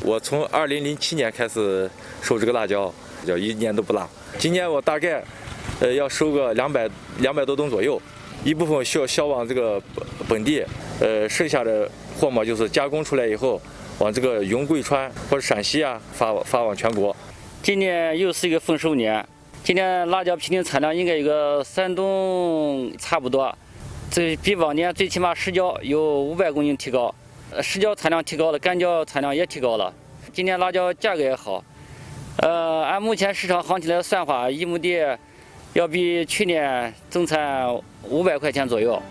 我从2007年开始收这个辣椒，一年都不落。今年我大概要收个200多吨左右，一部分需要销往这个本地，剩下的货嘛就是加工出来以后，往这个云贵川或者陕西啊发往全国。今年又是一个丰收年，今年辣椒平均产量应该有个3吨差不多，这比往年最起码实浇有500公斤提高，实浇产量提高了，干浇产量也提高了。今年辣椒价格也好，按目前市场行情来算法，1亩地要比去年增产500块钱左右。